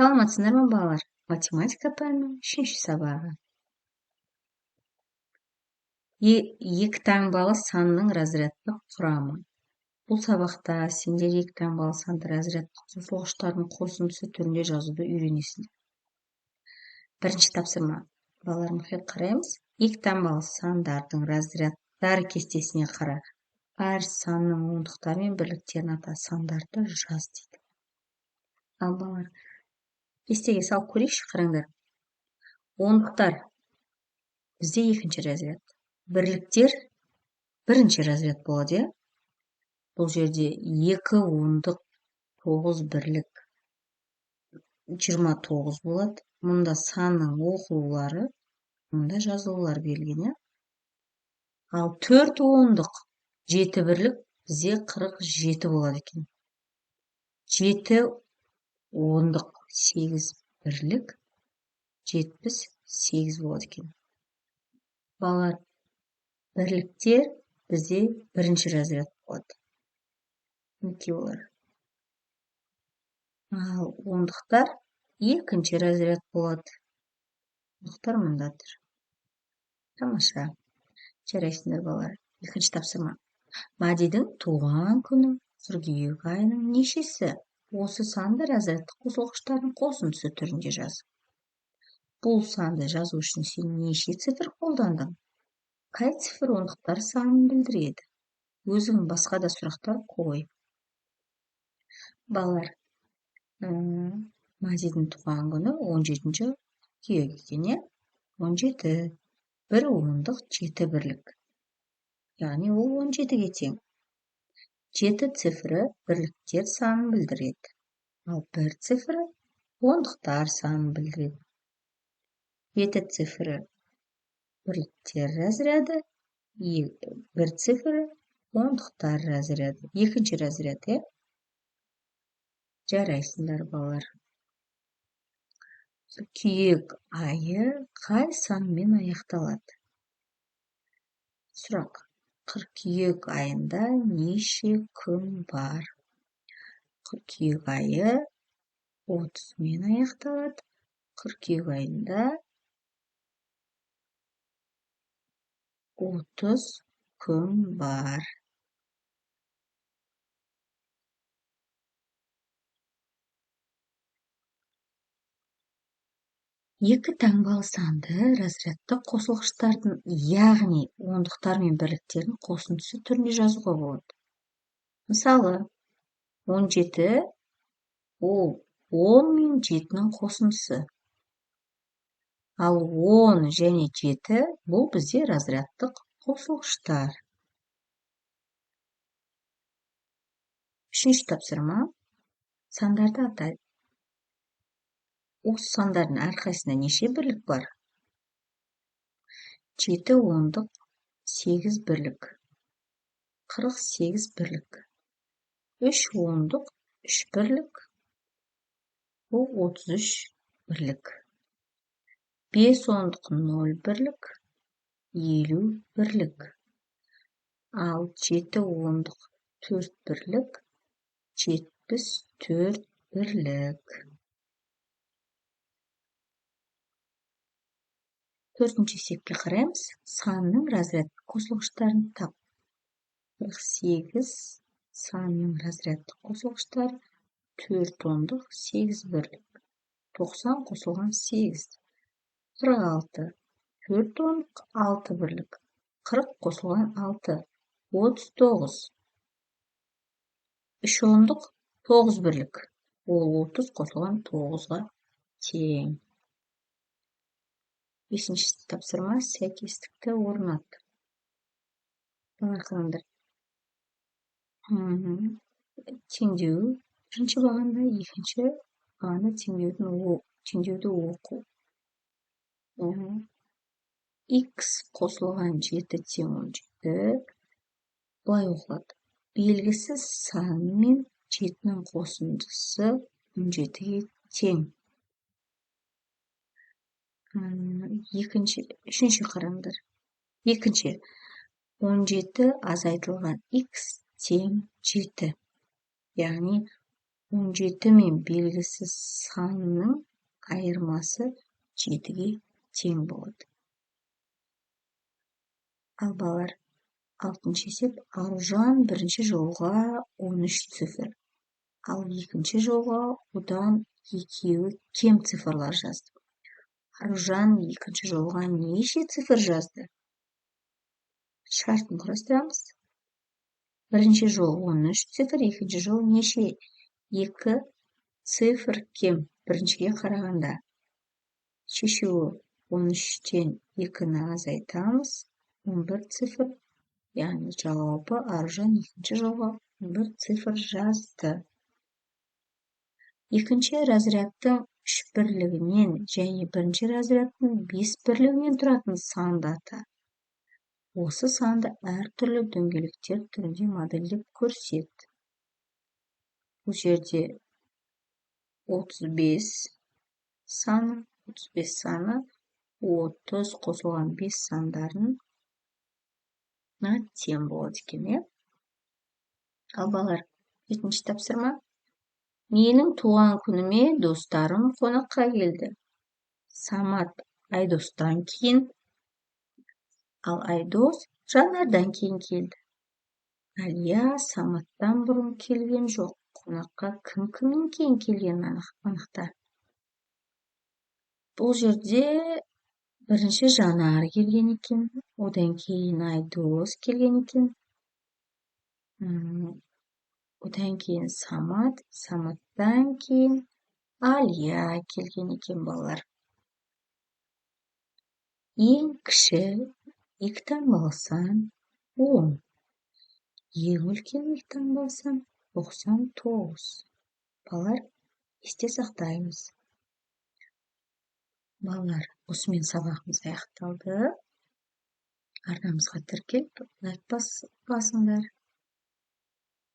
Саламатсыздар ма балалар? Математика пәнінің 3-ші сабағы. Екі таңбалы санның разрядтық құрамы. Бұл сабақта сендер екі таңбалы санды разрядтық қосылғыштардың қосындысы түрінде жазуды үйренесіңдер. Бірінші тапсырма. Балалар, мұқият қараймыз. Екі таңбалы сандардың разрядтар кестесіне қара. Әр санның ондықтары мен бірліктерін ата, сандарды жаз дейді. Ал балалар, кестеге салып көрейікші, қараңдар. Ондықтар бізде екінші разряд. Бірліктер бірінші разряд болады, бұл жерде 2 ондық 9 бірлік 29 болады. Мұнда санның оқылулары, мұнда жазылулар берілген. Ал 4 ондық 7 бірлік бізде 47 болады екен. 7 ондық 8 бірлік 78 болады екен. Балалар, бірліктер бізде бірінші разряд болады. Неке олар? Ал ондықтар екінші разряд болады. Ондықтар мұндадыр. Тамаша. Жарайсыңдар балалар. Екінші тапсырма. Мадидің туған күні қыркүйек айының нешесі? Осы санды разрядтық қосылғыштардың қосындысы түрінде жаз. Бұл санды жазу үшін сен неше цифр қолдандың? Қай цифр ондықтар санын білдіреді? Өзің басқа да сұрақтар қой. Балалар, Мадидің туған күні 17-ші қыркүйек екен, 17. 1 ондық 7 бірлік. Яғни ол 17-ге тең. 7 цифры бірліктер санын білдіреді. Ал 1 цифры ондықтар санын білдіреді. 7 цифры бірліктер разряды, 1 цифры ондықтар разряды. Екінші разряд, Жарайсыңдар балалар. Қыркүйек айы қай санмен аяқталады? Сұрақ. Қыркүйек айында неше күн бар? Қыркүйек айы 30-мен аяқталады. Қыркүйек айында 30 күн бар. Екі таңбалы санды разрядтық қосылғыштардың, яғни ондықтар мен бірліктердің қосындысы түрінде жазуға болады. Мысалы, 17 ол 10 мен 7-нің қосындысы. Ал 10 және 7 бұл бізде разрядтық қосылғыштар. Үшінші тапсырма. Сандарды атайды. Осы сандардың әрқайсында неше бірлік бар? 7 ондық 8 бірлік 48 бірлік. 3 ондық 3 бірлік бұл 33 бірлік. 5 ондық 0 бірлік 50 бірлік. Ал 7 ондық 4 бірлік 74 бірлік. Төртінші есепке қараймыз. Санның разрядтық қосылғыштарын тап. 48 санның разрядтық қосылғыштары 4 ондық 8 бірлік. 90 қосылған 8. 46. 4 ондық 6 бірлік. 40 қосылған 6. 39. 3 ондық 9 бірлік. Ол 30 қосылған 9-ға тең. 5-ші тапсырма сәйкестікті орнат. Қараңдар. Теңдеу. Бірінші бағанда, екінші бағанда теңдеуді оқу. X қосылған 7 тең 17. Бұлай оқылады. Белгісіз сан мен 7-нің қосындысы 17-ге тең. Үшінші қараңдар. Екінші. 17 азайтылған x тең 7. Яғни 17 мен белгісіз санының айырмасы 7-ге тең болады. Ал балалар, 6-шы есеп. Аружан бірінші жолға 13 цифр, ал екінші жолға одан екеуі кем цифрлар жазды. Аружан екінші жолға неше цифр жазды? Шартын құрастырамыз. Бірінші жол 13 цифр, екінші жол неше? 2 цифр кем біріншіге қарағанда. Шешуі 13-тен 2-ні азайтамыз, 11 цифр, яғни жауабы Аружан екінші жолға 11 цифр жазды. Екінші разрядтың 3 бірлігінен және бірінші разрядтың 5 бірлігінен тұратын санды ата. Осы санды әртүрлі дөңгелектер түрінде модельдеп көрсет. Бұл жерде 35 саны 30 қосылған 5 сандарын тең болады екен. Ал балалар, 7-ші тапсырма. Менің туған күніме достарым қонаққа келді. Самат Айдостан кейін, ал Айдос Жанардан кейін келді. Әлия Саматтан бұрын келген жоқ. Қонаққа кім-кімнен кейін келгенін анықта. Бұл жерде бірінші Жанар келген екен, одан кейін Айдос келген екен. Одан кейін Самат, Саматтан кейін Алия келген екен балалар. Ең кіші 2 таңбалы сан 10. Ең үлкен 2 таңбалы сан 99. Балалар, есте сақтаймыз. Балалар, осымен сабағымыз аяқталды. Арнамызға тіркеліп, лайк басыңдар.